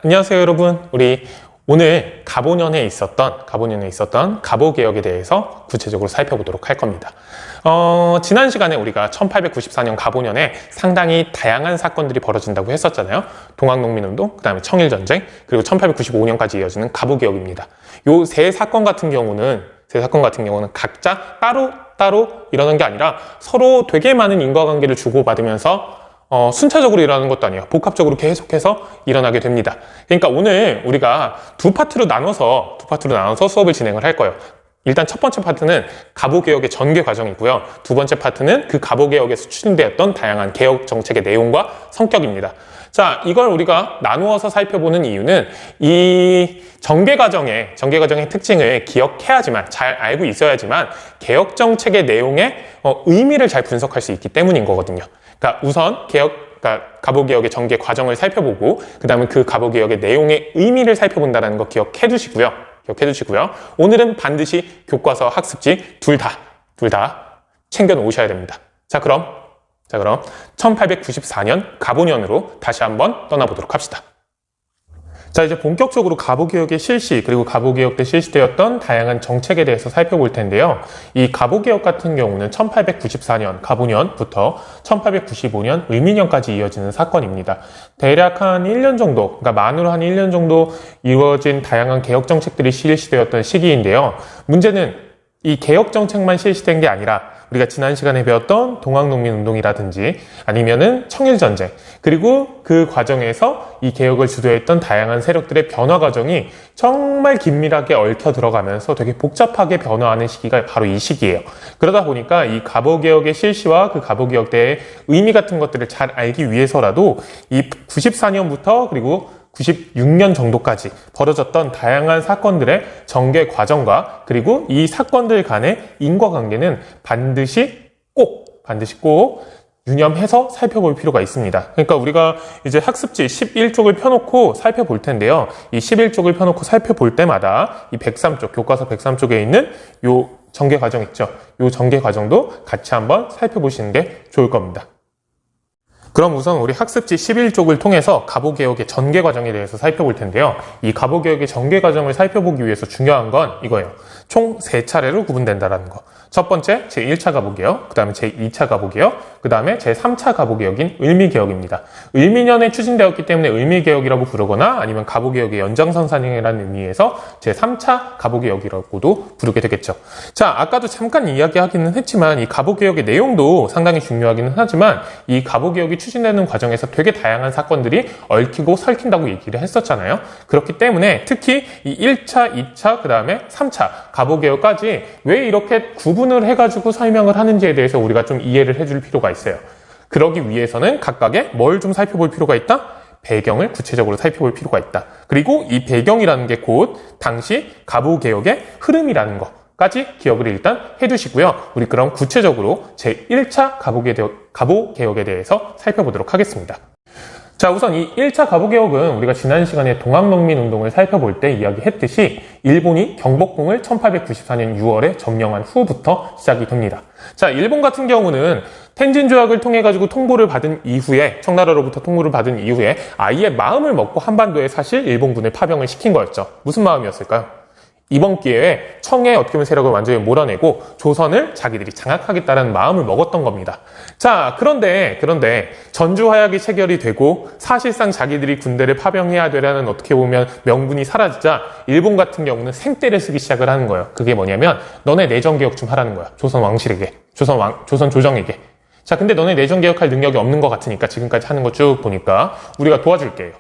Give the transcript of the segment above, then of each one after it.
안녕하세요 여러분. 우리 오늘 갑오년에 있었던 갑오개혁에 대해서 구체적으로 살펴보도록 할 겁니다. 지난 시간에 우리가 1894년 갑오년에 상당히 다양한 사건들이 벌어진다고 했었잖아요. 동학농민운동, 그 다음에 청일전쟁, 그리고 1895년까지 이어지는 갑오개혁입니다. 요 세 사건 같은 경우는 각자 따로 일어난 게 아니라 서로 되게 많은 인과관계를 주고받으면서 순차적으로 일어나는 것도 아니에요. 복합적으로 계속해서 일어나게 됩니다. 그러니까 오늘 우리가 두 파트로 나눠서 수업을 진행을 할 거예요. 일단 첫 번째 파트는 갑오개혁의 전개 과정이고요. 두 번째 파트는 그 갑오개혁에서 추진되었던 다양한 개혁 정책의 내용과 성격입니다. 자, 이걸 우리가 나누어서 살펴보는 이유는 이 전개 과정의 특징을 기억해야지만, 잘 알고 있어야지만 개혁 정책의 내용의 의미를 잘 분석할 수 있기 때문인 거거든요. 그러니까 우선 갑오개혁의 전개 과정을 살펴보고 그 다음에 그 갑오개혁의 내용의 의미를 살펴본다는 거 기억해 두시고요. 오늘은 반드시 교과서, 학습지 둘 다 챙겨 놓으셔야 됩니다. 자, 그럼 1894년 갑오년으로 다시 한번 떠나보도록 합시다. 자, 이제 본격적으로 갑오개혁의 실시, 그리고 갑오개혁 때 실시되었던 다양한 정책에 대해서 살펴볼 텐데요. 이 갑오개혁 같은 경우는 1894년 갑오년부터 1895년 을미년까지 이어지는 사건입니다. 대략 한 1년 정도, 그러니까 만으로 한 1년 정도 이루어진 다양한 개혁 정책들이 실시되었던 시기인데요. 문제는 이 개혁 정책만 실시된 게 아니라 우리가 지난 시간에 배웠던 동학농민운동이라든지 아니면은 청일전쟁, 그리고 그 과정에서 이 개혁을 주도했던 다양한 세력들의 변화 과정이 정말 긴밀하게 얽혀 들어가면서 되게 복잡하게 변화하는 시기가 바로 이 시기예요. 그러다 보니까 이 갑오개혁의 실시와 그 갑오개혁 때의 의미 같은 것들을 잘 알기 위해서라도 이 94년부터 그리고 96년 정도까지 벌어졌던 다양한 사건들의 전개 과정과 그리고 이 사건들 간의 인과관계는 반드시 꼭 유념해서 살펴볼 필요가 있습니다. 그러니까 우리가 이제 학습지 11쪽을 펴놓고 살펴볼 텐데요. 이 11쪽을 펴놓고 살펴볼 때마다 이 103쪽, 교과서 103쪽에 있는 요 전개 과정 있죠. 요 전개 과정도 같이 한번 살펴보시는 게 좋을 겁니다. 그럼 우선 우리 학습지 11쪽을 통해서 갑오개혁의 전개 과정에 대해서 살펴볼 텐데요. 이 갑오개혁의 전개 과정을 살펴보기 위해서 중요한 건 이거예요. 총 3차례로 구분된다라는 거. 첫 번째 제1차 갑오개혁, 그 다음에 제2차 갑오개혁, 그 다음에 제3차 갑오개혁인 을미개혁입니다. 을미년에 추진되었기 때문에 을미개혁이라고 부르거나 아니면 갑오개혁의 연장선상이라는 의미에서 제3차 갑오개혁이라고도 부르게 되겠죠. 자, 아까도 잠깐 이야기하기는 했지만 이 갑오개혁의 내용도 상당히 중요하기는 하지만 이 갑오개혁이 추진되는 과정에서 되게 다양한 사건들이 얽히고 설킨다고 얘기를 했었잖아요. 그렇기 때문에 특히 이 1차, 2차, 그 다음에 3차 갑오개혁까지 왜 이렇게 구분을 해가지고 설명을 하는지에 대해서 우리가 좀 이해를 해줄 필요가 있어요. 그러기 위해서는 각각의 뭘 좀 살펴볼 필요가 있다? 배경을 구체적으로 살펴볼 필요가 있다. 그리고 이 배경이라는 게 곧 당시 갑오개혁의 흐름이라는 거까지 기억을 일단 해두시고요. 우리 그럼 구체적으로 제1차 갑오개혁에 대해서 살펴보도록 하겠습니다. 자, 우선 이 1차 갑오개혁은 우리가 지난 시간에 동학농민운동을 살펴볼 때 이야기했듯이 일본이 경복궁을 1894년 6월에 점령한 후부터 시작이 됩니다. 자, 일본 같은 경우는 텐진 조약을 통해 가지고 청나라로부터 통보를 받은 이후에 아예 마음을 먹고 한반도에 사실 일본군을 파병을 시킨 거였죠. 무슨 마음이었을까요? 이번 기회에 청의 어떻게 보면 세력을 완전히 몰아내고 조선을 자기들이 장악하겠다는 마음을 먹었던 겁니다. 자, 그런데 전주 화약이 체결이 되고 사실상 자기들이 군대를 파병해야 되라는 어떻게 보면 명분이 사라지자 일본 같은 경우는 생떼를 쓰기 시작을 하는 거예요. 그게 뭐냐면 너네 내정개혁 좀 하라는 거야. 조선 왕실에게, 조선 조정에게. 자, 근데 너네 내정개혁할 능력이 없는 것 같으니까 지금까지 하는 거 쭉 보니까 우리가 도와줄게요.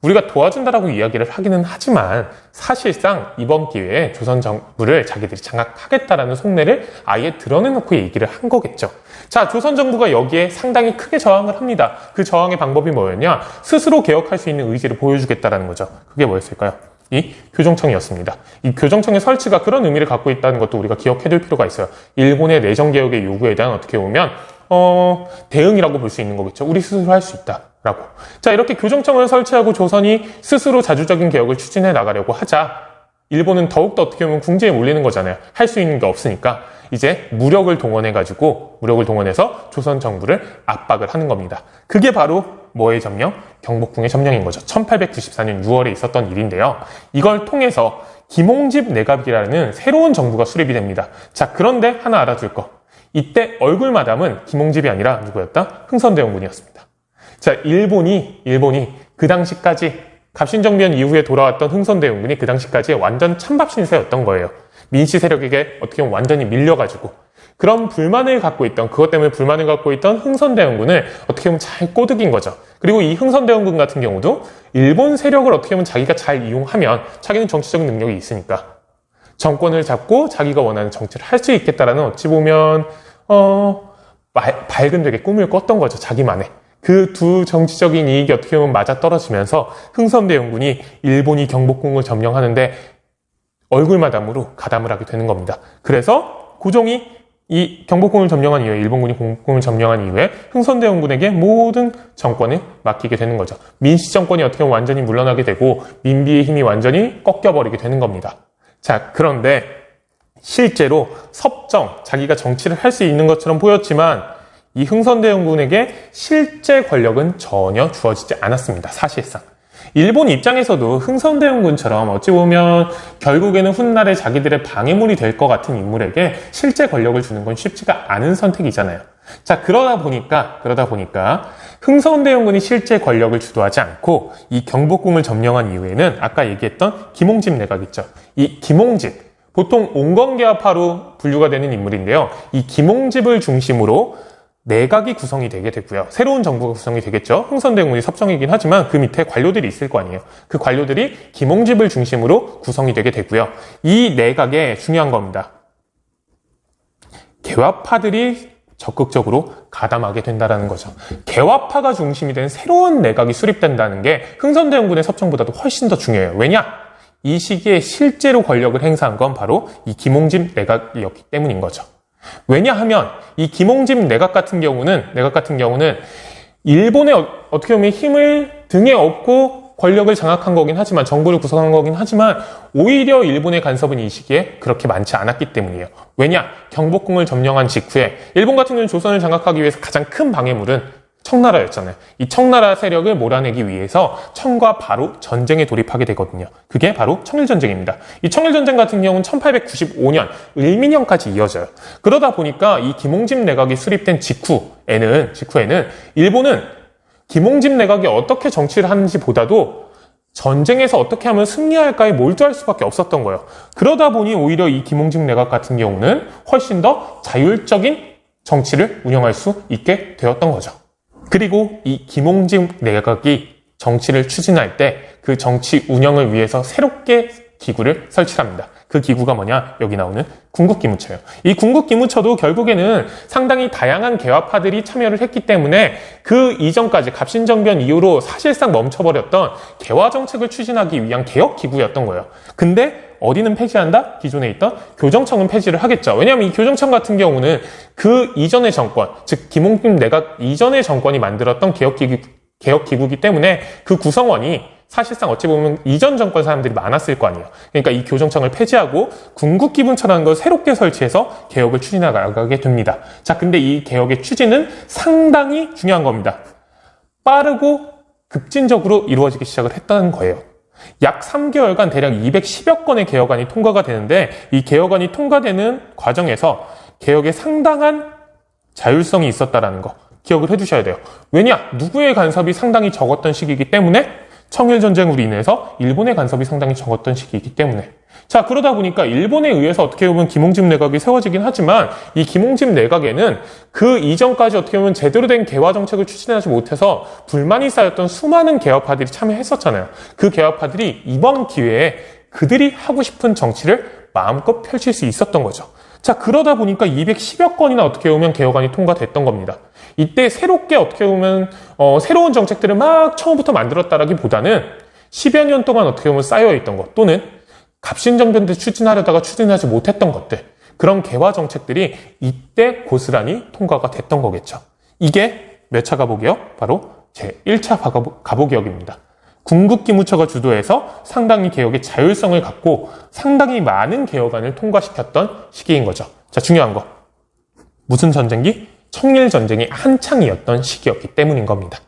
우리가 도와준다라고 이야기를 하기는 하지만 사실상 이번 기회에 조선 정부를 자기들이 장악하겠다라는 속내를 아예 드러내놓고 얘기를 한 거겠죠. 자, 조선 정부가 여기에 상당히 크게 저항을 합니다. 그 저항의 방법이 뭐였냐? 스스로 개혁할 수 있는 의지를 보여주겠다라는 거죠. 그게 뭐였을까요? 이 교정청이었습니다. 이 교정청의 설치가 그런 의미를 갖고 있다는 것도 우리가 기억해둘 필요가 있어요. 일본의 내정개혁의 요구에 대한 어떻게 보면 대응이라고 볼 수 있는 거겠죠. 우리 스스로 할 수 있다. 라고. 자, 이렇게 교정청을 설치하고 조선이 스스로 자주적인 개혁을 추진해 나가려고 하자 일본은 더욱더 어떻게 보면 궁지에 몰리는 거잖아요. 할 수 있는 게 없으니까 이제 무력을 동원해서 조선 정부를 압박을 하는 겁니다. 그게 바로 뭐의 점령? 경복궁의 점령인 거죠. 1894년 6월에 있었던 일인데요. 이걸 통해서 김홍집 내각이라는 새로운 정부가 수립이 됩니다. 자, 그런데 하나 알아둘 거. 이때 얼굴 마담은 김홍집이 아니라 누구였다? 흥선대원군이었습니다. 자, 일본이 그 당시까지 갑신정변 이후에 돌아왔던 흥선대원군이 그 당시까지 완전 찬밥 신세였던 거예요. 민씨 세력에게 어떻게 보면 완전히 밀려가지고 그런 불만을 갖고 있던, 그것 때문에 불만을 갖고 있던 흥선대원군을 어떻게 보면 잘 꼬드긴 거죠. 그리고 이 흥선대원군 같은 경우도 일본 세력을 어떻게 보면 자기가 잘 이용하면 자기는 정치적인 능력이 있으니까 정권을 잡고 자기가 원하는 정치를 할 수 있겠다라는 어찌 보면 밝은 되게 꿈을 꿨던 거죠. 자기만의. 그 두 정치적인 이익이 어떻게 보면 맞아떨어지면서 흥선대원군이 일본이 경복궁을 점령하는데 얼굴마담으로 가담을 하게 되는 겁니다. 그래서 고종이 이 경복궁을 점령한 이후에, 일본군이 경복궁을 점령한 이후에 흥선대원군에게 모든 정권을 맡기게 되는 거죠. 민씨 정권이 어떻게 보면 완전히 물러나게 되고 민비의 힘이 완전히 꺾여버리게 되는 겁니다. 자, 그런데 실제로 섭정, 자기가 정치를 할 수 있는 것처럼 보였지만 이 흥선대원군에게 실제 권력은 전혀 주어지지 않았습니다. 사실상. 일본 입장에서도 흥선대원군처럼 어찌 보면 결국에는 훗날에 자기들의 방해물이 될 것 같은 인물에게 실제 권력을 주는 건 쉽지가 않은 선택이잖아요. 자, 그러다 보니까 흥선대원군이 실제 권력을 주도하지 않고 이 경복궁을 점령한 이후에는 아까 얘기했던 김홍집 내각 있죠. 이 김홍집, 보통 온건계합파로 분류가 되는 인물인데요. 이 김홍집을 중심으로 내각이 구성이 되게 되고요. 새로운 정부가 구성이 되겠죠. 흥선대원군이 섭정이긴 하지만 그 밑에 관료들이 있을 거 아니에요. 그 관료들이 김홍집을 중심으로 구성이 되게 되고요. 이 내각에 중요한 겁니다. 개화파들이 적극적으로 가담하게 된다는 거죠. 개화파가 중심이 된 새로운 내각이 수립된다는 게 흥선대원군의 섭정보다도 훨씬 더 중요해요. 왜냐? 이 시기에 실제로 권력을 행사한 건 바로 이 김홍집 내각이었기 때문인 거죠. 왜냐하면 이 김홍집 내각 같은 경우는 일본의 어떻게 보면 힘을 등에 업고 권력을 장악한 거긴 하지만, 정부를 구성한 거긴 하지만 오히려 일본의 간섭은 이 시기에 그렇게 많지 않았기 때문이에요. 왜냐? 경복궁을 점령한 직후에 일본 같은 경우는 조선을 장악하기 위해서 가장 큰 방해물은 청나라였잖아요. 이 청나라 세력을 몰아내기 위해서 청과 바로 전쟁에 돌입하게 되거든요. 그게 바로 청일전쟁입니다. 이 청일전쟁 같은 경우는 1895년 을민년까지 이어져요. 그러다 보니까 이 김홍집 내각이 수립된 직후에는 일본은 김홍집 내각이 어떻게 정치를 하는지 보다도 전쟁에서 어떻게 하면 승리할까에 몰두할 수밖에 없었던 거예요. 그러다 보니 오히려 이 김홍집 내각 같은 경우는 훨씬 더 자율적인 정치를 운영할 수 있게 되었던 거죠. 그리고 이 김홍집 내각이 정치를 추진할 때 그 정치 운영을 위해서 새롭게 기구를 설치합니다. 그 기구가 뭐냐? 여기 나오는 군국기무처예요. 이 군국기무처도 결국에는 상당히 다양한 개화파들이 참여를 했기 때문에 그 이전까지 갑신정변 이후로 사실상 멈춰버렸던 개화 정책을 추진하기 위한 개혁기구였던 거예요. 근데 어디는 폐지한다? 기존에 있던 교정청은 폐지를 하겠죠. 왜냐하면 이 교정청 같은 경우는 그 이전의 정권, 즉 김홍집 내각 이전의 정권이 만들었던 개혁기구이기 때문에 그 구성원이 사실상 어찌 보면 이전 정권 사람들이 많았을 거 아니에요. 그러니까 이 교정청을 폐지하고 군국기문처라는 걸 새롭게 설치해서 개혁을 추진해 나가게 됩니다. 자, 근데 이 개혁의 추진은 상당히 중요한 겁니다. 빠르고 급진적으로 이루어지기 시작을 했다는 거예요. 약 3개월간 대략 210여 건의 개혁안이 통과가 되는데 이 개혁안이 통과되는 과정에서 개혁에 상당한 자율성이 있었다는 거 기억을 해두셔야 돼요. 왜냐? 누구의 간섭이 상당히 적었던 시기이기 때문에 청일전쟁으로 인해서 일본의 간섭이 상당히 적었던 시기이기 때문에. 자, 그러다 보니까 일본에 의해서 어떻게 보면 김홍집 내각이 세워지긴 하지만 이 김홍집 내각에는 그 이전까지 어떻게 보면 제대로 된 개화 정책을 추진하지 못해서 불만이 쌓였던 수많은 개화파들이 참여했었잖아요. 그 개화파들이 이번 기회에 그들이 하고 싶은 정치를 마음껏 펼칠 수 있었던 거죠. 자, 그러다 보니까 210여 건이나 어떻게 보면 개혁안이 통과됐던 겁니다. 이때 새롭게 어떻게 보면 새로운 정책들을 막 처음부터 만들었다라기보다는 10여 년 동안 어떻게 보면 쌓여있던 것 또는 갑신정변 때 추진하려다가 추진하지 못했던 것들, 그런 개화 정책들이 이때 고스란히 통과가 됐던 거겠죠. 이게 몇 차 가보기요? 바로 제1차 가보기역입니다. 군국기무처가 주도해서 상당히 개혁의 자율성을 갖고 상당히 많은 개혁안을 통과시켰던 시기인 거죠. 자, 중요한 거. 무슨 전쟁기? 청일전쟁이 한창이었던 시기였기 때문인 겁니다.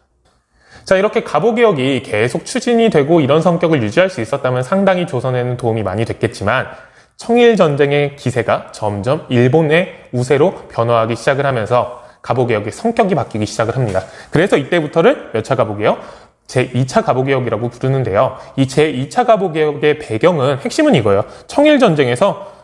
자, 이렇게 가보개혁이 계속 추진이 되고 이런 성격을 유지할 수 있었다면 상당히 조선에는 도움이 많이 됐겠지만 청일전쟁의 기세가 점점 일본의 우세로 변화하기 시작을 하면서 가보개혁의 성격이 바뀌기 시작을 합니다. 그래서 이때부터를 몇 차 가보개혁? 제2차 가보개혁이라고 부르는데요. 이 제2차 가보개혁의 배경은, 핵심은 이거예요. 청일전쟁에서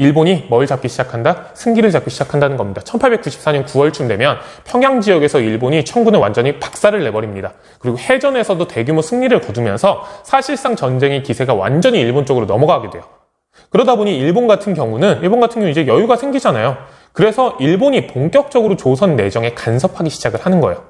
일본이 뭘 잡기 시작한다? 승기를 잡기 시작한다는 겁니다. 1894년 9월쯤 되면 평양 지역에서 일본이 청군을 완전히 박살을 내버립니다. 그리고 해전에서도 대규모 승리를 거두면서 사실상 전쟁의 기세가 완전히 일본 쪽으로 넘어가게 돼요. 그러다 보니 일본 같은 경우는 이제 여유가 생기잖아요. 그래서 일본이 본격적으로 조선 내정에 간섭하기 시작을 하는 거예요.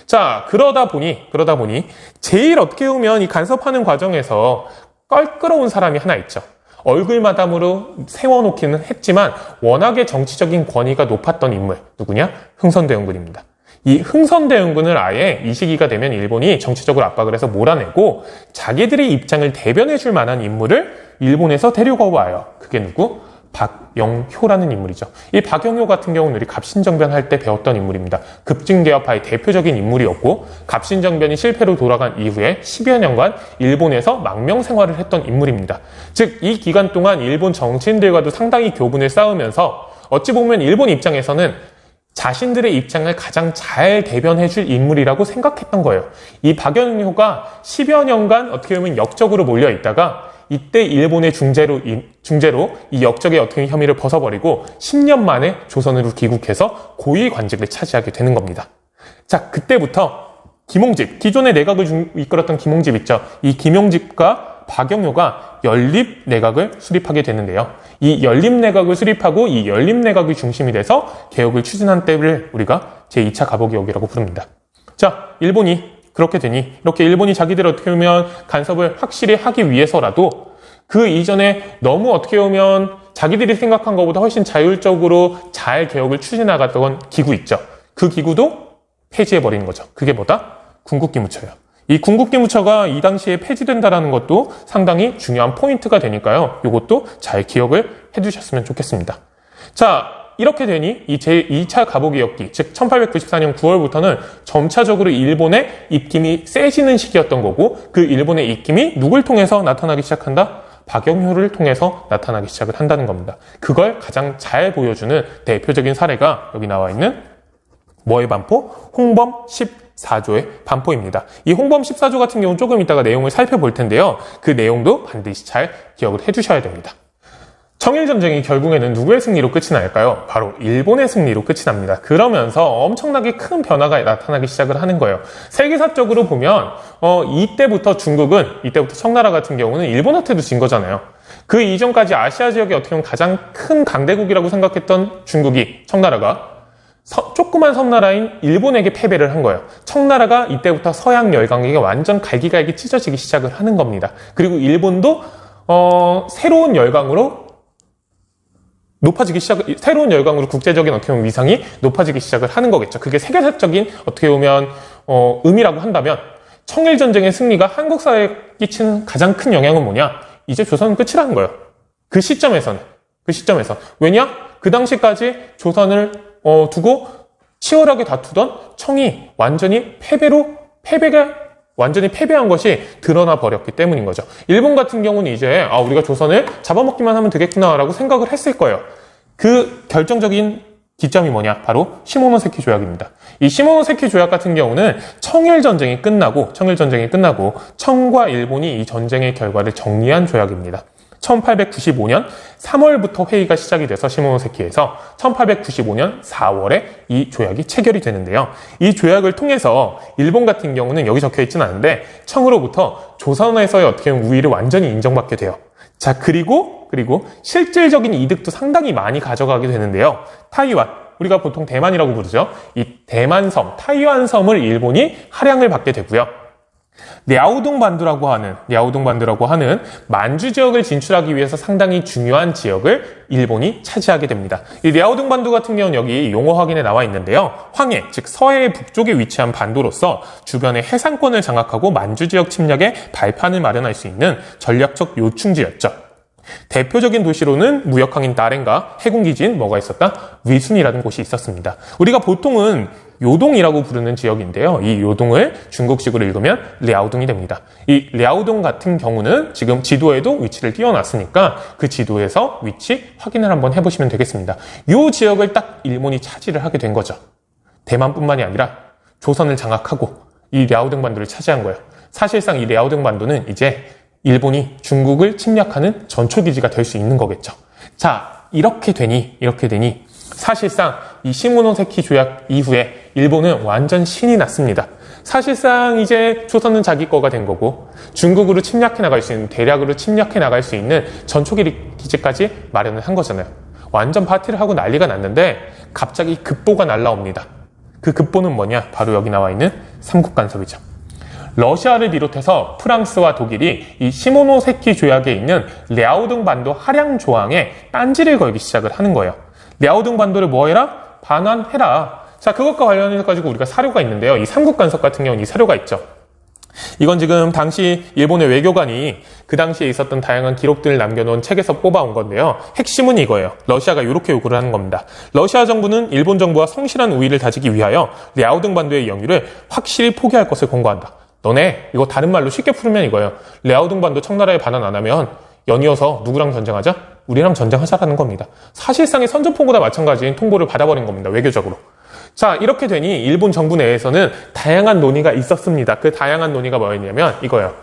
자, 그러다 보니 제일 어떻게 보면 이 간섭하는 과정에서 껄끄러운 사람이 하나 있죠. 얼굴마담으로 세워놓기는 했지만 워낙에 정치적인 권위가 높았던 인물, 누구냐? 흥선대원군입니다. 이 흥선대원군을 아예 이 시기가 되면 일본이 정치적으로 압박을 해서 몰아내고 자기들의 입장을 대변해줄 만한 인물을 일본에서 데리고 와요. 그게 누구? 박영효라는 인물이죠. 이 박영효 같은 경우는 우리 갑신정변 할 때 배웠던 인물입니다. 급진개혁파의 대표적인 인물이었고 갑신정변이 실패로 돌아간 이후에 10여 년간 일본에서 망명 생활을 했던 인물입니다. 즉, 이 기간 동안 일본 정치인들과도 상당히 교분을 쌓으면서 어찌 보면 일본 입장에서는 자신들의 입장을 가장 잘 대변해줄 인물이라고 생각했던 거예요. 이 박영효가 10여 년간 어떻게 보면 역적으로 몰려있다가 이때 일본의 중재로 이 역적의 어떻게 혐의를 벗어버리고 10년 만에 조선으로 귀국해서 고위 관직을 차지하게 되는 겁니다. 자, 그때부터 김홍집, 기존의 내각을 이끌었던 김홍집 있죠. 이 김홍집과 박영효가 연립내각을 수립하게 되는데요. 이 연립내각을 수립하고 이 연립내각이 중심이 돼서 개혁을 추진한 때를 우리가 제2차 가보개혁이라고 부릅니다. 자, 일본이 그렇게 되니 이렇게 일본이 자기들 어떻게 보면 간섭을 확실히 하기 위해서라도 그 이전에 너무 어떻게 보면 자기들이 생각한 것보다 훨씬 자율적으로 잘 개혁을 추진하갔던 기구 있죠. 그 기구도 폐지해버리는 거죠. 그게 뭐다? 궁극기무처예요. 이 궁극기무처가 이 당시에 폐지된다라는 것도 상당히 중요한 포인트가 되니까요. 이것도 잘 기억을 해두셨으면 좋겠습니다. 자, 이렇게 되니 이 제2차 가보개혁기, 즉 1894년 9월부터는 점차적으로 일본의 입김이 세지는 시기였던 거고 그 일본의 입김이 누굴 통해서 나타나기 시작한다? 박영효를 통해서 나타나기 시작을 한다는 겁니다. 그걸 가장 잘 보여주는 대표적인 사례가 여기 나와 있는 뭐의 반포? 홍범 14조의 반포입니다. 이 홍범 14조 같은 경우는 조금 이따가 내용을 살펴볼 텐데요. 그 내용도 반드시 잘 기억을 해주셔야 됩니다. 청일전쟁이 결국에는 누구의 승리로 끝이 날까요? 바로 일본의 승리로 끝이 납니다. 그러면서 엄청나게 큰 변화가 나타나기 시작을 하는 거예요. 세계사적으로 보면 이때부터 청나라 같은 경우는 일본한테도 진 거잖아요. 그 이전까지 아시아 지역에 어떻게 보면 가장 큰 강대국이라고 생각했던 중국이, 청나라가 조그만 섬나라인 일본에게 패배를 한 거예요. 청나라가 이때부터 서양 열강에게 완전 갈기갈기 찢어지기 시작을 하는 겁니다. 그리고 일본도 새로운 열강으로 국제적인 어떻게 보면 위상이 높아지기 시작을 하는 거겠죠. 그게 세계사적인 어떻게 보면 의미라고 한다면 청일전쟁의 승리가 한국 사회에 끼치는 가장 큰 영향은 뭐냐? 이제 조선은 끝이라는 거예요. 그 시점에서. 왜냐? 그 당시까지 조선을 두고 치열하게 다투던 청이 완전히 패배한 것이 드러나 버렸기 때문인 거죠. 일본 같은 경우는 이제 우리가 조선을 잡아먹기만 하면 되겠구나라고 생각을 했을 거예요. 그 결정적인 기점이 뭐냐? 바로 시모노세키 조약입니다. 이 시모노세키 조약 같은 경우는 청일전쟁이 끝나고 청과 일본이 이 전쟁의 결과를 정리한 조약입니다. 1895년 3월부터 회의가 시작이 돼서 시모노세키에서 1895년 4월에 이 조약이 체결이 되는데요. 이 조약을 통해서 일본 같은 경우는 여기 적혀 있지는 않은데 청으로부터 조선에서의 어떻게 보면 우위를 완전히 인정받게 돼요. 자, 그리고 실질적인 이득도 상당히 많이 가져가게 되는데요. 타이완, 우리가 보통 대만이라고 부르죠. 이 대만섬, 타이완 섬을 일본이 할양을 받게 되고요. 랴오동반도라고 하는 만주 지역을 진출하기 위해서 상당히 중요한 지역을 일본이 차지하게 됩니다. 이 랴오동반도 같은 경우는 여기 용어 확인에 나와 있는데요. 황해, 즉 서해 북쪽에 위치한 반도로서 주변의 해상권을 장악하고 만주 지역 침략의 발판을 마련할 수 있는 전략적 요충지였죠. 대표적인 도시로는 무역항인 나렌과 해군기지인 뭐가 있었다? 위순이라는 곳이 있었습니다. 우리가 보통은 요동이라고 부르는 지역인데요. 이 요동을 중국식으로 읽으면 랴오동이 됩니다. 이 랴오동 같은 경우는 지금 지도에도 위치를 띄워놨으니까 그 지도에서 위치 확인을 한번 해보시면 되겠습니다. 이 지역을 딱 일본이 차지를 하게 된 거죠. 대만뿐만이 아니라 조선을 장악하고 이 랴오동 반도를 차지한 거예요. 사실상 이 랴오동 반도는 이제 일본이 중국을 침략하는 전초기지가 될 수 있는 거겠죠. 자, 이렇게 되니 사실상 이 시모노세키 조약 이후에 일본은 완전 신이 났습니다. 사실상 이제 조선은 자기 거가 된 거고 중국으로 침략해 나갈 수 있는, 대략으로 침략해 나갈 수 있는 전초기지까지 마련을 한 거잖아요. 완전 파티를 하고 난리가 났는데 갑자기 급보가 날라옵니다. 그 급보는 뭐냐? 바로 여기 나와 있는 삼국 간섭이죠. 러시아를 비롯해서 프랑스와 독일이 이 시모노세키 조약에 있는 랴오동 반도 하량 조항에 딴지를 걸기 시작을 하는 거예요. 랴오동 반도를 뭐 해라? 반환해라. 자, 그것과 관련해서 가지고 우리가 사료가 있는데요. 이 삼국 간섭 같은 경우는 이 사료가 있죠. 이건 지금 당시 일본의 외교관이 그 당시에 있었던 다양한 기록들을 남겨놓은 책에서 뽑아온 건데요. 핵심은 이거예요. 러시아가 이렇게 요구를 하는 겁니다. 러시아 정부는 일본 정부와 성실한 우위를 다지기 위하여 랴오동 반도의 영유를 확실히 포기할 것을 권고한다. 너네 이거 다른 말로 쉽게 풀면 이거예요. 랴오동 반도 청나라에 반환 안 하면 연이어서 누구랑 전쟁하자? 우리랑 전쟁하자라는 겁니다. 사실상의 선전포고나 마찬가지인 통보를 받아버린 겁니다. 외교적으로. 자, 이렇게 되니 일본 정부 내에서는 다양한 논의가 있었습니다. 그 다양한 논의가 뭐였냐면 이거예요.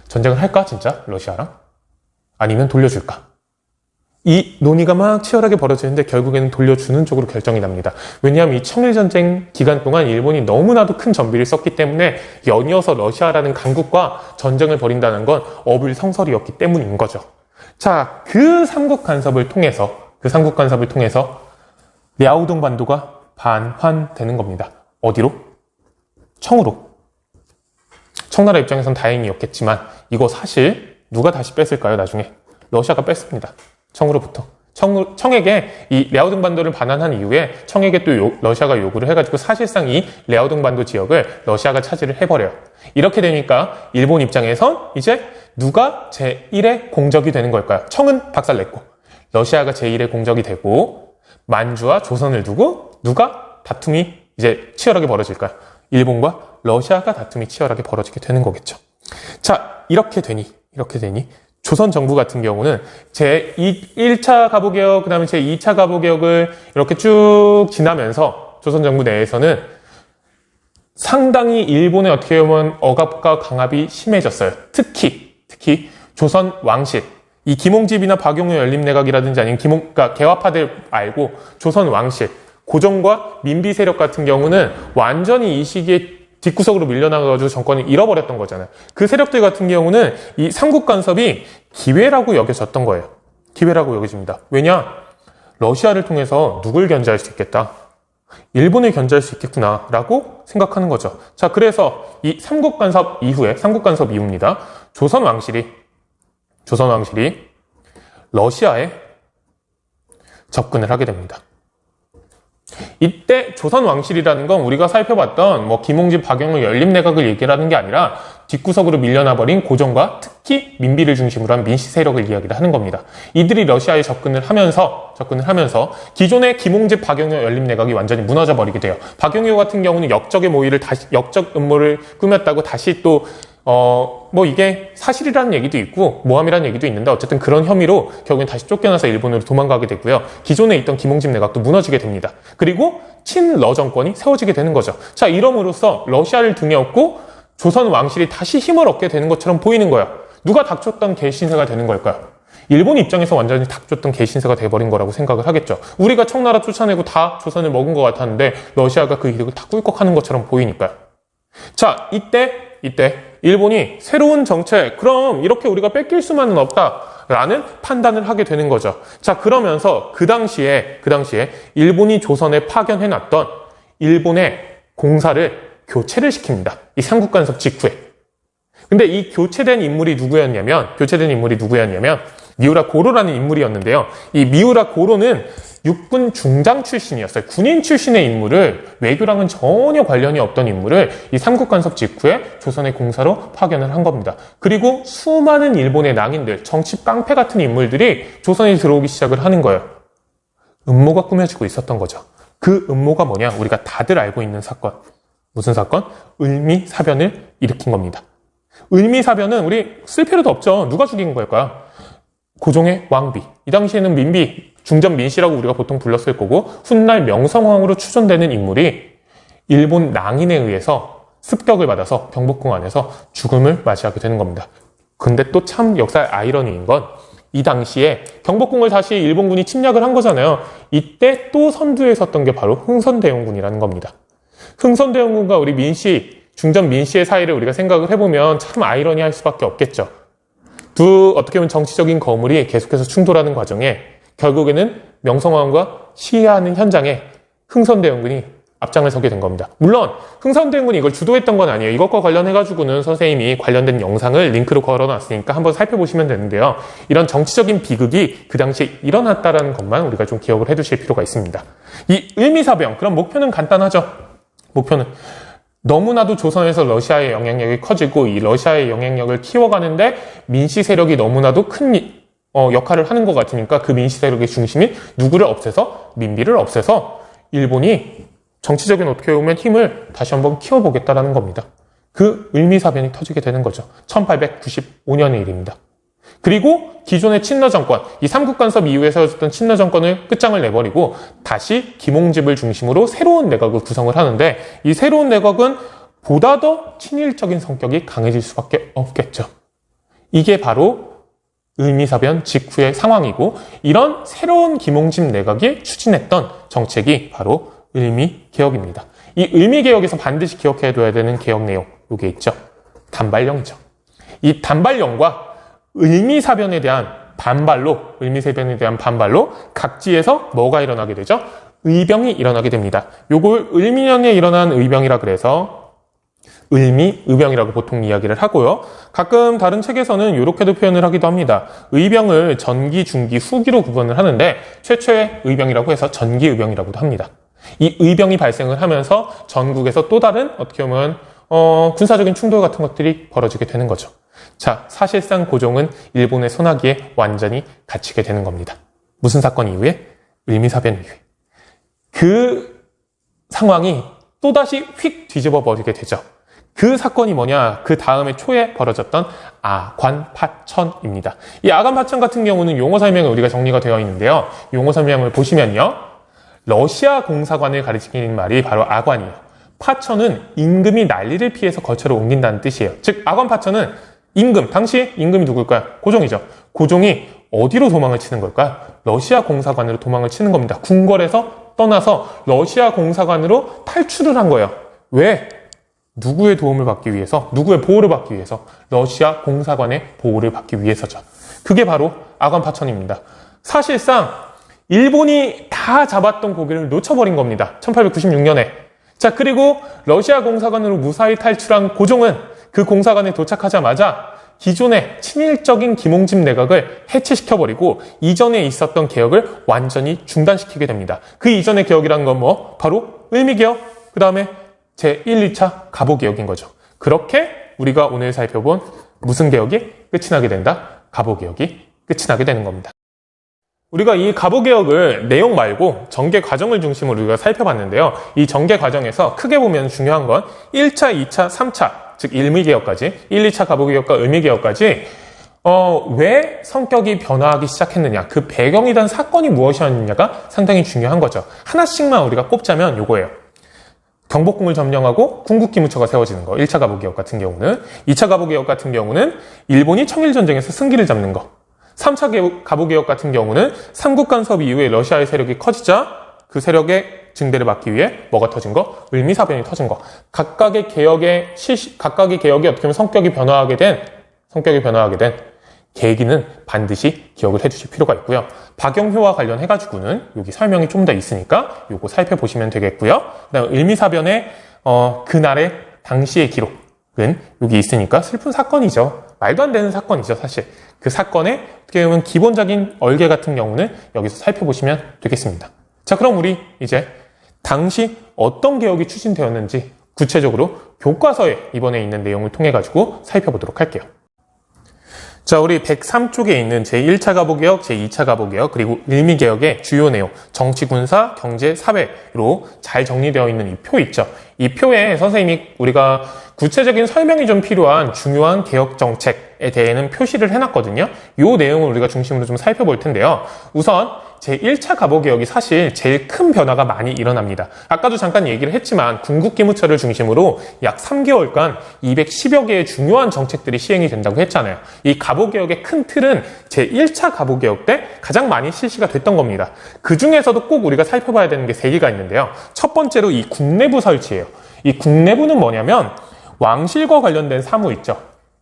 전쟁을 할까 진짜? 러시아랑? 아니면 돌려줄까? 이 논의가 막 치열하게 벌어지는데 결국에는 돌려주는 쪽으로 결정이 납니다. 왜냐하면 이 청일전쟁 기간 동안 일본이 너무나도 큰 전비를 썼기 때문에 연이어서 러시아라는 강국과 전쟁을 벌인다는 건 어불성설이었기 때문인 거죠. 자, 그 삼국 간섭을 통해서 랴오동 반도가 반환되는 겁니다. 어디로? 청으로. 청나라 입장에선 다행이었겠지만 이거 사실 누가 다시 뺐을까요? 나중에 러시아가 뺐습니다. 청으로부터. 청에게 이 랴오동 반도를 반환한 이후에 청에게 또 러시아가 요구를 해가지고 사실상 이 랴오동 반도 지역을 러시아가 차지를 해버려요. 이렇게 되니까 일본 입장에선 이제 누가 제1의 공적이 되는 걸까요? 청은 박살냈고 러시아가 제1의 공적이 되고 만주와 조선을 두고 누가 다툼이 이제 치열하게 벌어질까요? 일본과 러시아가 다툼이 치열하게 벌어지게 되는 거겠죠. 자, 이렇게 되니 조선 정부 같은 경우는 제1차 가보개혁, 그 다음에 제2차 가보개혁을 이렇게 쭉 지나면서 조선 정부 내에서는 상당히 일본의 어떻게 보면 억압과 강압이 심해졌어요. 특히 조선 왕실, 이 김홍집이나 박용효 연립내각이라든지 아니면 그러니까 개화파들 말고 조선 왕실, 고종과 민비 세력 같은 경우는 완전히 이 시기에 뒷구석으로 밀려나가지고 정권을 잃어버렸던 거잖아요. 그 세력들 같은 경우는 이 삼국 간섭이 기회라고 여겨졌던 거예요. 기회라고 여겨집니다. 왜냐? 러시아를 통해서 누굴 견제할 수 있겠다? 일본을 견제할 수 있겠구나 라고 생각하는 거죠. 자, 그래서 이 삼국 간섭 이후입니다. 조선 왕실이 러시아에 접근을 하게 됩니다. 이때 조선 왕실이라는 건 우리가 살펴봤던 뭐 김홍집, 박용효 연립내각을 얘기하는 게 아니라 뒷구석으로 밀려나버린 고종과 특히 민비를 중심으로 한 민씨 세력을 이야기를 하는 겁니다. 이들이 러시아에 접근을 하면서 기존의 김홍집, 박용효 연립내각이 완전히 무너져 버리게 돼요. 박용효 같은 경우는 역적 음모를 꾸몄다고 다시 또 뭐 이게 사실이라는 얘기도 있고 모함이라는 얘기도 있는데 어쨌든 그런 혐의로 결국엔 다시 쫓겨나서 일본으로 도망가게 되고요. 기존에 있던 김홍집 내각도 무너지게 됩니다. 그리고 친러 정권이 세워지게 되는 거죠. 자, 이럼으로써 러시아를 등에 업고 조선 왕실이 다시 힘을 얻게 되는 것처럼 보이는 거예요. 누가 닥쳤던 개신세가 되는 걸까요? 일본 입장에서 완전히 닥쳤던 개신세가 돼버린 거라고 생각을 하겠죠. 우리가 청나라 쫓아내고 다 조선을 먹은 것 같았는데 러시아가 그 이득을 다 꿀꺽하는 것처럼 보이니까요. 자, 이때 일본이 새로운 정책, 그럼 이렇게 우리가 뺏길 수만은 없다라는 판단을 하게 되는 거죠. 자, 그러면서 그 당시에 일본이 조선에 파견해놨던 일본의 공사를 교체를 시킵니다. 이 삼국 간섭 직후에. 근데 이 교체된 인물이 누구였냐면 미우라 고로라는 인물이었는데요. 이 미우라 고로는 육군 중장 출신이었어요. 군인 출신의 인물을, 외교랑은 전혀 관련이 없던 인물을 이 삼국간섭 직후에 조선의 공사로 파견을 한 겁니다. 그리고 수많은 일본의 낭인들, 정치 깡패 같은 인물들이 조선에 들어오기 시작을 하는 거예요. 음모가 꾸며지고 있었던 거죠. 그 음모가 뭐냐? 우리가 다들 알고 있는 사건. 무슨 사건? 을미사변을 일으킨 겁니다. 을미사변은 우리 쓸 필요도 없죠. 누가 죽인 걸까요? 고종의 왕비. 이 당시에는 민비, 중전 민씨라고 우리가 보통 불렀을 거고, 훗날 명성황후로 추존되는 인물이 일본 낭인에 의해서 습격을 받아서 경복궁 안에서 죽음을 맞이하게 되는 겁니다. 근데 또 참 역사의 아이러니인 건 이 당시에 경복궁을 다시 일본군이 침략을 한 거잖아요. 이때 또 선두에 섰던 게 바로 흥선대원군이라는 겁니다. 흥선대원군과 우리 민씨, 중전 민씨의 사이를 우리가 생각을 해보면 참 아이러니할 수밖에 없겠죠. 어떻게 보면 정치적인 거물이 계속해서 충돌하는 과정에 결국에는 명성황후가 시해하는 현장에 흥선대원군이 앞장을 서게 된 겁니다. 물론 흥선대원군이 이걸 주도했던 건 아니에요. 이것과 관련해가지고는 선생님이 관련된 영상을 링크로 걸어놨으니까 한번 살펴보시면 되는데요. 이런 정치적인 비극이 그 당시에 일어났다는 것만 우리가 좀 기억을 해두실 필요가 있습니다. 이 을미사변, 그럼 목표는 간단하죠. 목표는 너무나도 조선에서 러시아의 영향력이 커지고 이 러시아의 영향력을 키워가는데 민씨 세력이 너무나도 큰 역할을 하는 것 같으니까 그 민씨 세력의 중심인 누구를 없애서 민비를 없애서 일본이 정치적인 어떻게 보면 힘을 다시 한번 키워보겠다라는 겁니다. 그 을미사변이 터지게 되는 거죠. 1895년의 일입니다. 그리고 기존의 친러 정권, 이 삼국간섭 이후에 세워졌던 친러 정권을 끝장을 내버리고 다시 김홍집을 중심으로 새로운 내각을 구성을 하는데 이 새로운 내각은 보다 더 친일적인 성격이 강해질 수밖에 없겠죠. 이게 바로 을미사변 직후의 상황이고 이런 새로운 김홍집 내각이 추진했던 정책이 바로 을미개혁입니다. 이 을미개혁에서 반드시 기억해둬야 되는 개혁 내용, 요게 있죠. 단발령이죠. 이 단발령과 을미사변에 대한 반발로 각지에서 뭐가 일어나게 되죠? 의병이 일어나게 됩니다. 요걸 을미년에 일어난 의병이라 그래서 을미의병이라고 보통 이야기를 하고요. 가끔 다른 책에서는 이렇게도 표현을 하기도 합니다. 의병을 전기, 중기, 후기로 구분을 하는데 최초의 의병이라고 해서 전기의병이라고도 합니다. 이 의병이 발생을 하면서 전국에서 또 다른 어떻게 보면 군사적인 충돌 같은 것들이 벌어지게 되는 거죠. 자, 사실상 고종은 일본의 소나기에 완전히 갇히게 되는 겁니다. 무슨 사건 이후에? 을미사변 이후에. 그 상황이 또다시 휙 뒤집어 버리게 되죠. 그 사건이 뭐냐? 그 다음에 초에 벌어졌던 아관파천입니다. 이 아관파천 같은 경우는 용어 설명에 우리가 정리가 되어 있는데요. 용어 설명을 보시면요. 러시아 공사관을 가리키는 말이 바로 아관이에요. 파천은 임금이 난리를 피해서 거처를 옮긴다는 뜻이에요. 즉 아관파천은 임금, 당시 임금이 누굴까요? 고종이죠. 고종이 어디로 도망을 치는 걸까요? 러시아 공사관으로 도망을 치는 겁니다. 궁궐에서 떠나서 러시아 공사관으로 탈출을 한 거예요. 왜? 누구의 도움을 받기 위해서, 누구의 보호를 받기 위해서? 러시아 공사관의 보호를 받기 위해서죠. 그게 바로 아관파천입니다. 사실상 일본이 다 잡았던 고기를 놓쳐버린 겁니다. 1896년에. 자, 그리고 러시아 공사관으로 무사히 탈출한 고종은 그 공사관에 도착하자마자 기존의 친일적인 김홍집 내각을 해체시켜버리고 이전에 있었던 개혁을 완전히 중단시키게 됩니다. 그 이전의 개혁이란 건 뭐? 바로 을미개혁, 그 다음에 제1, 2차 갑오개혁인 거죠. 그렇게 우리가 오늘 살펴본 무슨 개혁이 끝이 나게 된다? 갑오개혁이 끝이 나게 되는 겁니다. 우리가 이 갑오개혁을 내용 말고 전개 과정을 중심으로 우리가 살펴봤는데요. 이 전개 과정에서 크게 보면 중요한 건 1차, 2차, 3차, 즉 을미개혁까지, 1, 2차 갑오개혁과 을미개혁까지 왜 성격이 변화하기 시작했느냐, 그 배경이 된 사건이 무엇이었느냐가 상당히 중요한 거죠. 하나씩만 우리가 꼽자면 요거예요. 경복궁을 점령하고 궁극기무처가 세워지는 거, 1차 갑오개혁 같은 경우는. 2차 갑오개혁 같은 경우는 일본이 청일전쟁에서 승기를 잡는 거. 3차 갑오개혁 같은 경우는 삼국간섭 이후에 러시아의 세력이 커지자 그 세력의 증대를 막기 위해 뭐가 터진 거? 을미사변이 터진 거. 각각의 개혁이 어떻게 보면 성격이 변화하게 된 계기는 반드시 기억을 해주실 필요가 있고요. 박영효와 관련해가지고는 여기 설명이 좀 더 있으니까 요거 살펴보시면 되겠고요. 그다음 을미사변의 그날의 당시의 기록은 여기 있으니까 슬픈 사건이죠. 말도 안 되는 사건이죠, 사실. 그 사건의 어떻게 보면 기본적인 얼개 같은 경우는 여기서 살펴보시면 되겠습니다. 자, 그럼 우리 이제 당시 어떤 개혁이 추진되었는지 구체적으로 교과서에 이번에 있는 내용을 통해 가지고 살펴보도록 할게요. 자, 우리 103쪽에 있는 제1차 가보개혁, 제2차 가보개혁, 그리고 일미개혁의 주요 내용, 정치, 군사, 경제, 사회로 잘 정리되어 있는 이 표 있죠. 이 표에 선생님이 우리가 구체적인 설명이 좀 필요한 중요한 개혁 정책에 대해는 표시를 해놨거든요. 이 내용을 우리가 중심으로 좀 살펴볼 텐데요. 우선 제1차 가보개혁이 사실 제일 큰 변화가 많이 일어납니다. 아까도 잠깐 얘기를 했지만 군국기무처를 중심으로 약 3개월간 210여 개의 중요한 정책들이 시행이 된다고 했잖아요. 이 가보개혁의 큰 틀은 제1차 가보개혁 때 가장 많이 실시가 됐던 겁니다. 그 중에서도 꼭 우리가 살펴봐야 되는 게 3개가 있는데요. 첫 번째로 이 국내부 설치예요. 이 국내부는 뭐냐면 왕실과 관련된 사무 있죠.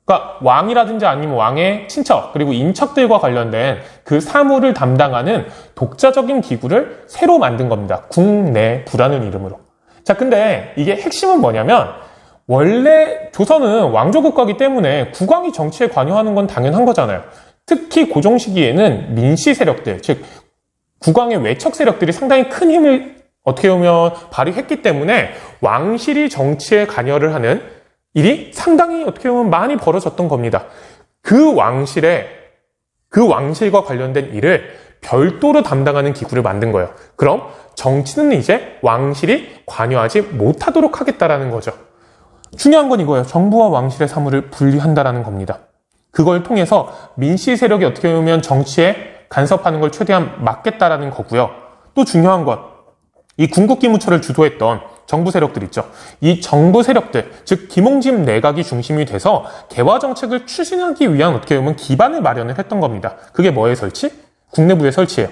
그러니까 왕이라든지 아니면 왕의 친척 그리고 인척들과 관련된 그 사무를 담당하는 독자적인 기구를 새로 만든 겁니다. 국내부라는 이름으로. 자, 근데 이게 핵심은 뭐냐면 원래 조선은 왕조국가이기 때문에 국왕이 정치에 관여하는 건 당연한 거잖아요. 특히 고종 시기에는 민씨 세력들, 즉 국왕의 외척 세력들이 상당히 큰 힘을 어떻게 보면 발휘했기 때문에 왕실이 정치에 관여를 하는 일이 상당히 어떻게 보면 많이 벌어졌던 겁니다. 그 왕실과 관련된 일을 별도로 담당하는 기구를 만든 거예요. 그럼 정치는 이제 왕실이 관여하지 못하도록 하겠다라는 거죠. 중요한 건 이거예요. 정부와 왕실의 사무를 분리한다라는 겁니다. 그걸 통해서 민씨 세력이 어떻게 보면 정치에 간섭하는 걸 최대한 막겠다라는 거고요. 또 중요한 건 이 군국기무처를 주도했던 정부 세력들 있죠. 이 정부 세력들, 즉 김홍집 내각이 중심이 돼서 개화 정책을 추진하기 위한 어떻게 보면 기반을 마련을 했던 겁니다. 그게 뭐의 설치? 국내부의 설치예요.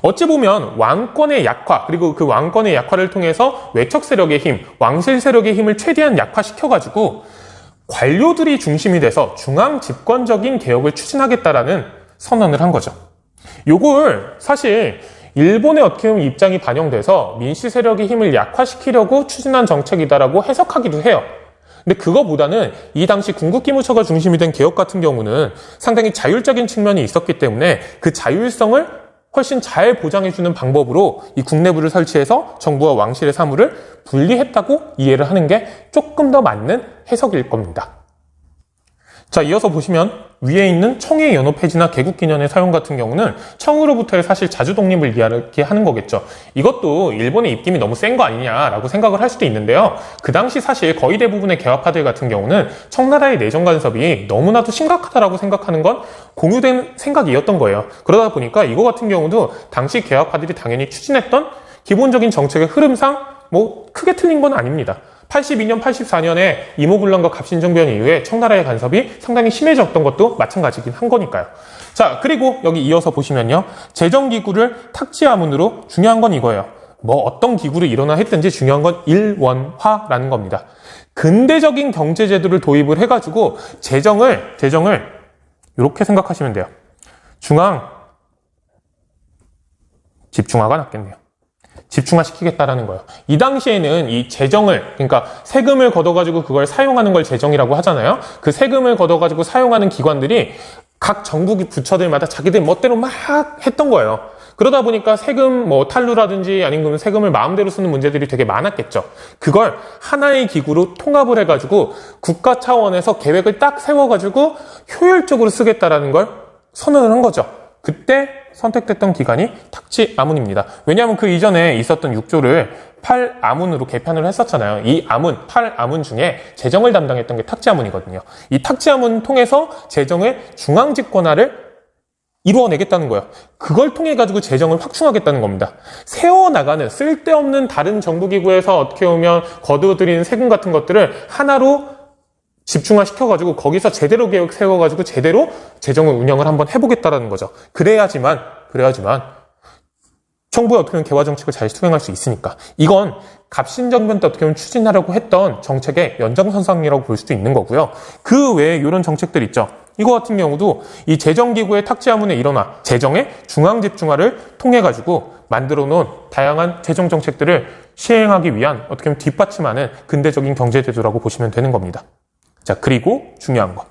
어찌 보면 왕권의 약화, 그리고 그 왕권의 약화를 통해서 외척 세력의 힘, 왕실 세력의 힘을 최대한 약화시켜가지고 관료들이 중심이 돼서 중앙 집권적인 개혁을 추진하겠다라는 선언을 한 거죠. 요걸 사실 일본의 어떻게 보면 입장이 반영돼서 민씨 세력의 힘을 약화시키려고 추진한 정책이다라고 해석하기도 해요. 근데 그거보다는 이 당시 군국기무처가 중심이 된 개혁 같은 경우는 상당히 자율적인 측면이 있었기 때문에 그 자율성을 훨씬 잘 보장해주는 방법으로 이 국내부를 설치해서 정부와 왕실의 사무를 분리했다고 이해를 하는 게 조금 더 맞는 해석일 겁니다. 자, 이어서 보시면 위에 있는 청의 연호 폐지나 개국기년의 사용 같은 경우는 청으로부터의 사실 자주 독립을 이야기하는 거겠죠. 이것도 일본의 입김이 너무 센 거 아니냐라고 생각을 할 수도 있는데요. 그 당시 사실 거의 대부분의 개화파들 같은 경우는 청나라의 내정 간섭이 너무나도 심각하다라고 생각하는 건 공유된 생각이었던 거예요. 그러다 보니까 이거 같은 경우도 당시 개화파들이 당연히 추진했던 기본적인 정책의 흐름상 크게 틀린 건 아닙니다. 82년, 84년에 이모군란과 갑신정변 이후에 청나라의 간섭이 상당히 심해졌던 것도 마찬가지긴 한 거니까요. 자, 그리고 여기 이어서 보시면요. 재정기구를 탁지하문으로 중요한 건 이거예요. 어떤 기구를 일어나 했든지 중요한 건 일원화라는 겁니다. 근대적인 경제제도를 도입을 해가지고 재정을 이렇게 생각하시면 돼요. 중앙 집중화가 낫겠네요. 집중화시키겠다라는 거예요. 이 당시에는 이 재정을, 그러니까 세금을 걷어가지고 그걸 사용하는 걸 재정이라고 하잖아요. 그 세금을 걷어가지고 사용하는 기관들이 각 정부 부처들마다 자기들 멋대로 막 했던 거예요. 그러다 보니까 세금 탈루라든지 아니면 세금을 마음대로 쓰는 문제들이 되게 많았겠죠. 그걸 하나의 기구로 통합을 해가지고 국가 차원에서 계획을 딱 세워가지고 효율적으로 쓰겠다라는 걸 선언을 한 거죠. 그때 선택됐던 기관이 탁지아문입니다. 왜냐하면 그 이전에 있었던 6조를 8아문으로 개편을 했었잖아요. 이 8아문 중에 재정을 담당했던 게 탁지아문이거든요. 이 탁지아문 통해서 재정의 중앙집권화를 이루어내겠다는 거예요. 그걸 통해 가지고 재정을 확충하겠다는 겁니다. 세워나가는 쓸데없는 다른 정부기구에서 어떻게 보면 거두어들이는 세금 같은 것들을 하나로 집중화시켜가지고 거기서 제대로 계획 세워가지고 제대로 재정을 운영을 한번 해보겠다라는 거죠. 그래야지만 정부의 어떻게 보면 개화 정책을 잘 수행할 수 있으니까. 이건 갑신정변 때 어떻게 보면 추진하려고 했던 정책의 연장선상이라고 볼 수도 있는 거고요. 그 외에 이런 정책들 있죠. 이거 같은 경우도 이 재정기구의 탁지아문에 일어나 재정의 중앙집중화를 통해가지고 만들어 놓은 다양한 재정 정책들을 시행하기 위한 어떻게 보면 뒷받침하는 근대적인 경제제도라고 보시면 되는 겁니다. 자, 그리고 중요한 거.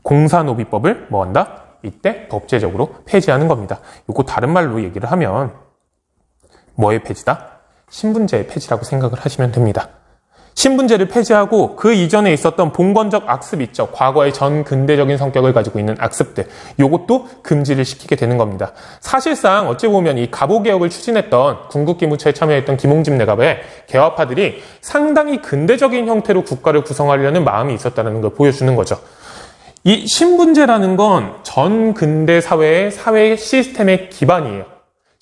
공사노비법을 뭐 한다? 이때 법제적으로 폐지하는 겁니다. 요거 다른 말로 얘기를 하면 뭐의 폐지다? 신분제의 폐지라고 생각을 하시면 됩니다. 신분제를 폐지하고 그 이전에 있었던 봉건적 악습 있죠. 과거의 전근대적인 성격을 가지고 있는 악습들. 요것도 금지를 시키게 되는 겁니다. 사실상 어찌 보면 이 갑오개혁을 추진했던 군국기무처에 참여했던 김홍집 내갑의 개화파들이 상당히 근대적인 형태로 국가를 구성하려는 마음이 있었다는 걸 보여주는 거죠. 이 신분제라는 건 전근대 사회의 사회 시스템의 기반이에요.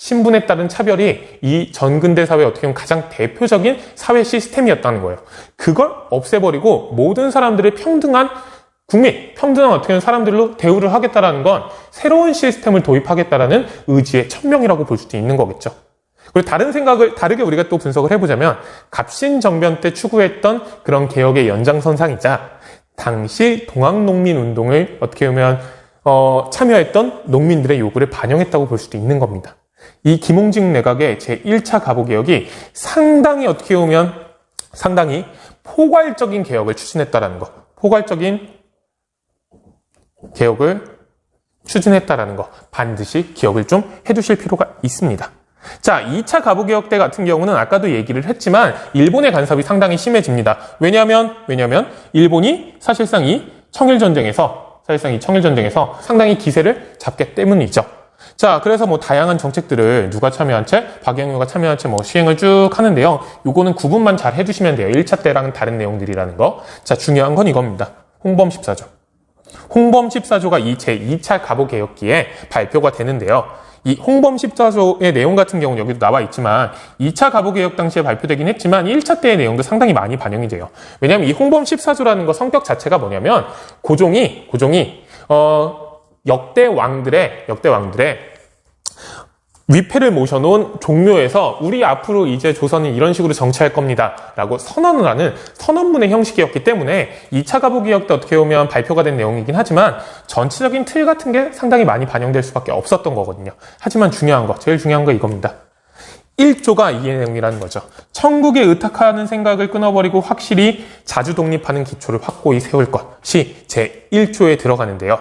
신분에 따른 차별이 이 전근대 사회의 어떻게 보면 가장 대표적인 사회 시스템이었다는 거예요. 그걸 없애버리고 모든 사람들을 평등한 국민, 평등한 어떻게 보면 사람들로 대우를 하겠다라는 건 새로운 시스템을 도입하겠다라는 의지의 천명이라고 볼 수도 있는 거겠죠. 그리고 다른 생각을 다르게 우리가 또 분석을 해보자면 갑신정변 때 추구했던 그런 개혁의 연장선상이자 당시 동학농민운동을 어떻게 보면 참여했던 농민들의 요구를 반영했다고 볼 수도 있는 겁니다. 이 김홍직 내각의 제1차 갑오개혁이 상당히 어떻게 보면 상당히 포괄적인 개혁을 추진했다라는 거. 포괄적인 개혁을 추진했다라는 거. 반드시 기억을 좀 해두실 필요가 있습니다. 자, 2차 갑오개혁 때 같은 경우는 아까도 얘기를 했지만 일본의 간섭이 상당히 심해집니다. 왜냐하면 일본이 사실상 이 청일전쟁에서 상당히 기세를 잡기 때문이죠. 자, 그래서 뭐 다양한 정책들을 누가 참여한 채, 박영유가 참여한 채 뭐 시행을 쭉 하는데요. 요거는 구분만 잘 해두시면 돼요. 1차 때랑은 다른 내용들이라는 거. 자, 중요한 건 이겁니다. 홍범 14조. 홍범 14조가 이 제2차 갑오개혁기에 발표가 되는데요. 이 홍범 14조의 내용 같은 경우는 여기도 나와 있지만 2차 갑오개혁 당시에 발표되긴 했지만 1차 때의 내용도 상당히 많이 반영이 돼요. 왜냐하면 이 홍범 14조라는 거 성격 자체가 뭐냐면 고종이 역대 왕들의 위패를 모셔놓은 종묘에서 우리 앞으로 이제 조선은 이런 식으로 정치할 겁니다 라고 선언을 하는 선언문의 형식이었기 때문에 2차 갑오개혁 때 어떻게 보면 발표가 된 내용이긴 하지만 전체적인 틀 같은 게 상당히 많이 반영될 수밖에 없었던 거거든요. 하지만 제일 중요한 거 이겁니다. 1조가 이 내용이라는 거죠. 천국에 의탁하는 생각을 끊어버리고 확실히 자주 독립하는 기초를 확고히 세울 것이 제1조에 들어가는데요.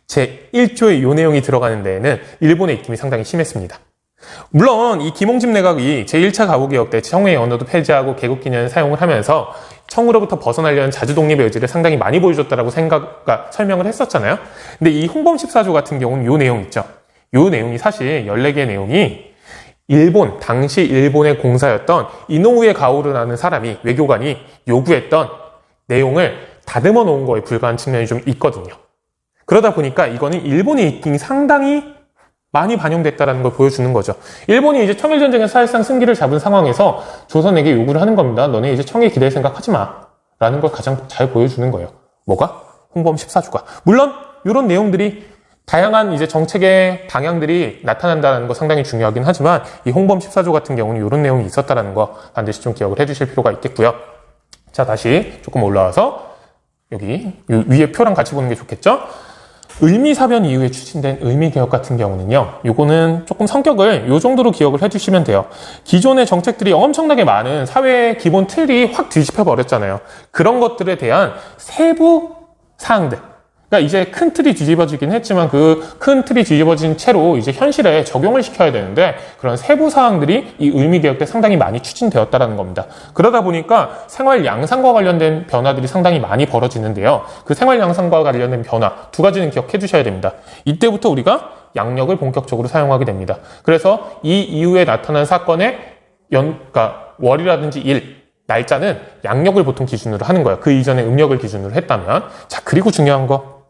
제1조의 이 내용이 들어가는 데에는 일본의 입김이 상당히 심했습니다. 물론 이 김홍집 내각이 제1차 갑오개혁 때 청우의 언어도 폐지하고 개국기념을 사용을 하면서 청우로부터 벗어나려는 자주독립의 의지를 상당히 많이 보여줬다라고 설명을 했었잖아요. 근데 이 홍범 14조 같은 경우는 이 내용 있죠. 이 내용이 사실 14개의 내용이 당시 일본의 공사였던 이노우에 가오루라는 사람이 외교관이 요구했던 내용을 다듬어 놓은 거에 불과한 측면이 좀 있거든요. 그러다 보니까 이거는 일본의 입김이 상당히 많이 반영됐다는 걸 보여주는 거죠. 일본이 이제 청일전쟁에서 사실상 승기를 잡은 상황에서 조선에게 요구를 하는 겁니다. 너네 이제 청에 기댈 생각하지 마. 라는 걸 가장 잘 보여주는 거예요. 뭐가? 홍범 14조가. 물론 이런 내용들이 다양한 이제 정책의 방향들이 나타난다는 거 상당히 중요하긴 하지만 이 홍범 14조 같은 경우는 이런 내용이 있었다는 거 반드시 좀 기억을 해주실 필요가 있겠고요. 자, 다시 조금 올라와서 여기 위에 표랑 같이 보는 게 좋겠죠? 을미사변 이후에 추진된 을미개혁 같은 경우는요, 요거는 조금 성격을 요 정도로 기억을 해주시면 돼요. 기존의 정책들이 엄청나게 많은 사회의 기본 틀이 확 뒤집혀 버렸잖아요. 그런 것들에 대한 세부 사항들. 그러니까 이제 큰 틀이 뒤집어지긴 했지만 그 큰 틀이 뒤집어진 채로 이제 현실에 적용을 시켜야 되는데 그런 세부 사항들이 이 을미개혁 때 상당히 많이 추진되었다는 겁니다. 그러다 보니까 생활 양상과 관련된 변화들이 상당히 많이 벌어지는데요. 그 생활 양상과 관련된 변화 두 가지는 기억해 두셔야 됩니다. 이때부터 우리가 양력을 본격적으로 사용하게 됩니다. 그래서 이 이후에 나타난 사건의 그러니까 월이라든지 일, 날짜는 양력을 보통 기준으로 하는 거예요. 그 이전에 음력을 기준으로 했다면. 자, 그리고 중요한 거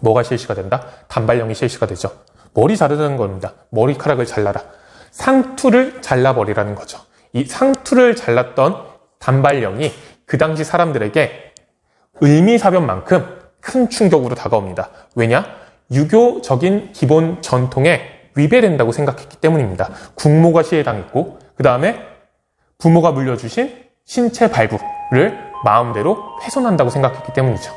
뭐가 실시가 된다? 단발령이 실시가 되죠. 머리 자르는 겁니다. 머리카락을 잘라라. 상투를 잘라버리라는 거죠. 이 상투를 잘랐던 단발령이 그 당시 사람들에게 을미사변만큼 큰 충격으로 다가옵니다. 왜냐? 유교적인 기본 전통에 위배된다고 생각했기 때문입니다. 국모가 시해당했고 그 다음에 부모가 물려주신 신체 발부를 마음대로 훼손한다고 생각했기 때문이죠.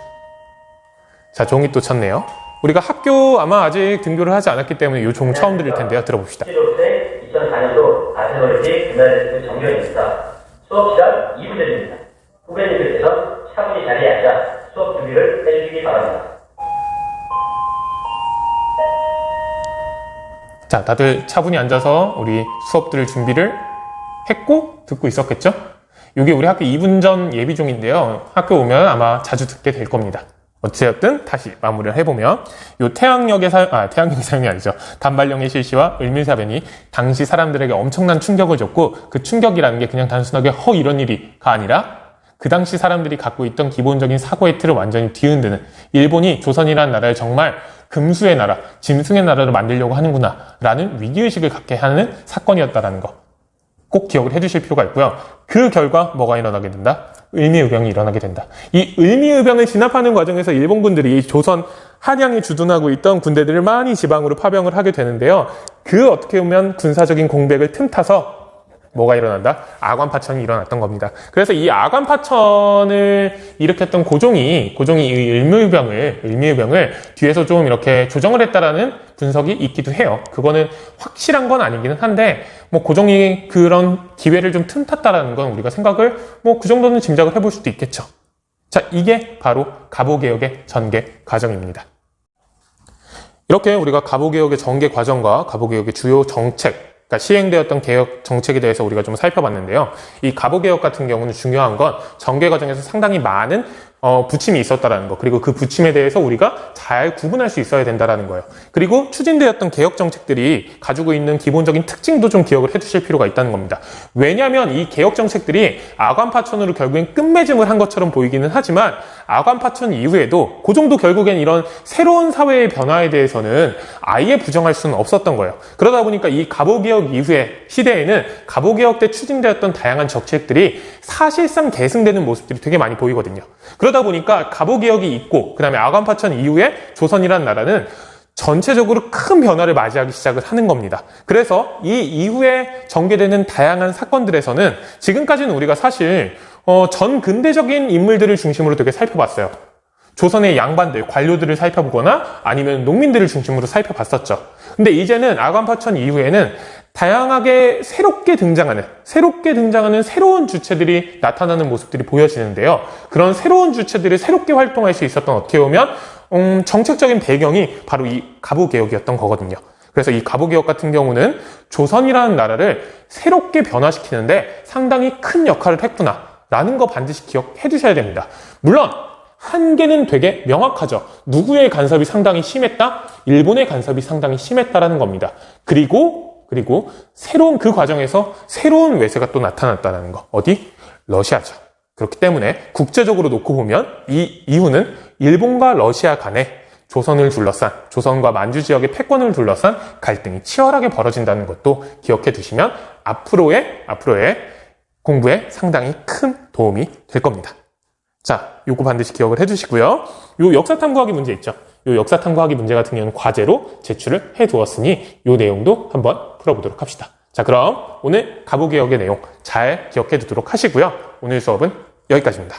자, 종이 또 쳤네요. 우리가 학교 아마 아직 등교를 하지 않았기 때문에 이 종 처음 들을 텐데요. 들어봅시다. 2004년도 아세월지 금메달리스트 정경입니다. 수업 시간 2분전입니다. 후배님들께서 차분히 자리에 앉아 수업 준비를 해주시기 바랍니다. 자, 다들 차분히 앉아서 우리 수업들을 준비를 했고 듣고 있었겠죠? 이게 우리 학교 2분 전 예비종인데요. 학교 오면 아마 자주 듣게 될 겁니다. 어찌되었든 다시 마무리를 해보면 요 태양력의 사용이 아니죠. 단발령의 실시와 을밀사변이 당시 사람들에게 엄청난 충격을 줬고 그 충격이라는 게 그냥 단순하게 이런 일이가 아니라 그 당시 사람들이 갖고 있던 기본적인 사고의 틀을 완전히 뒤흔드는 일본이 조선이라는 나라를 정말 금수의 나라, 짐승의 나라로 만들려고 하는구나 라는 위기의식을 갖게 하는 사건이었다라는 거 꼭 기억을 해주실 필요가 있고요. 그 결과 뭐가 일어나게 된다? 을미의병이 일어나게 된다. 이 을미의병을 진압하는 과정에서 일본군들이 조선 한양에 주둔하고 있던 군대들을 많이 지방으로 파병을 하게 되는데요. 그 어떻게 보면 군사적인 공백을 틈타서 뭐가 일어난다? 아관파천이 일어났던 겁니다. 그래서 이 아관파천을 일으켰던 고종이 이 을미의병을 뒤에서 좀 이렇게 조정을 했다라는 분석이 있기도 해요. 그거는 확실한 건 아니기는 한데, 고종이 그런 기회를 좀 틈탔다라는 건 우리가 생각을, 그 정도는 짐작을 해볼 수도 있겠죠. 자, 이게 바로 갑오개혁의 전개 과정입니다. 이렇게 우리가 갑오개혁의 전개 과정과 갑오개혁의 주요 정책, 그러니까 시행되었던 개혁 정책에 대해서 우리가 좀 살펴봤는데요. 이 갑오개혁 같은 경우는 중요한 건 전개 과정에서 상당히 많은 부침이 있었다라는 거, 그리고 그 부침에 대해서 우리가 잘 구분할 수 있어야 된다라는 거예요. 그리고 추진되었던 개혁 정책들이 가지고 있는 기본적인 특징도 좀 기억을 해두실 필요가 있다는 겁니다. 왜냐하면 이 개혁 정책들이 아관파천으로 결국엔 끝맺음을 한 것처럼 보이기는 하지만 아관파천 이후에도 그 정도 결국엔 이런 새로운 사회의 변화에 대해서는 아예 부정할 수는 없었던 거예요. 그러다 보니까 이 갑오개혁 이후의 시대에는 갑오개혁 때 추진되었던 다양한 정책들이 사실상 계승되는 모습들이 되게 많이 보이거든요. 그러다 보니까 갑오개혁이 있고 그 다음에 아관파천 이후에 조선이라는 나라는 전체적으로 큰 변화를 맞이하기 시작을 하는 겁니다. 그래서 이 이후에 전개되는 다양한 사건들에서는 지금까지는 우리가 사실 전 근대적인 인물들을 중심으로 되게 살펴봤어요. 조선의 양반들, 관료들을 살펴보거나 아니면 농민들을 중심으로 살펴봤었죠. 근데 이제는 아관파천 이후에는 다양하게 새롭게 등장하는 새로운 주체들이 나타나는 모습들이 보여지는데요. 그런 새로운 주체들이 새롭게 활동할 수 있었던 어떻게 보면 정책적인 배경이 바로 이 갑오개혁이었던 거거든요. 그래서 이 갑오개혁 같은 경우는 조선이라는 나라를 새롭게 변화시키는데 상당히 큰 역할을 했구나라는 거 반드시 기억해 두셔야 됩니다. 물론 한계는 되게 명확하죠. 누구의 간섭이 상당히 심했다? 일본의 간섭이 상당히 심했다라는 겁니다. 그리고 새로운 그 과정에서 새로운 외세가 또 나타났다는 거. 어디? 러시아죠. 그렇기 때문에 국제적으로 놓고 보면 이 이유는 일본과 러시아 간에 조선과 만주 지역의 패권을 둘러싼 갈등이 치열하게 벌어진다는 것도 기억해 두시면 앞으로의 공부에 상당히 큰 도움이 될 겁니다. 자, 요거 반드시 기억을 해주시고요. 요 역사탐구하기 문제 있죠. 요 역사탐구하기 문제 같은 경우는 과제로 제출을 해두었으니 요 내용도 한번 풀어보도록 합시다. 자, 그럼 오늘 갑오개혁의 내용 잘 기억해 두도록 하시고요. 오늘 수업은 여기까지입니다.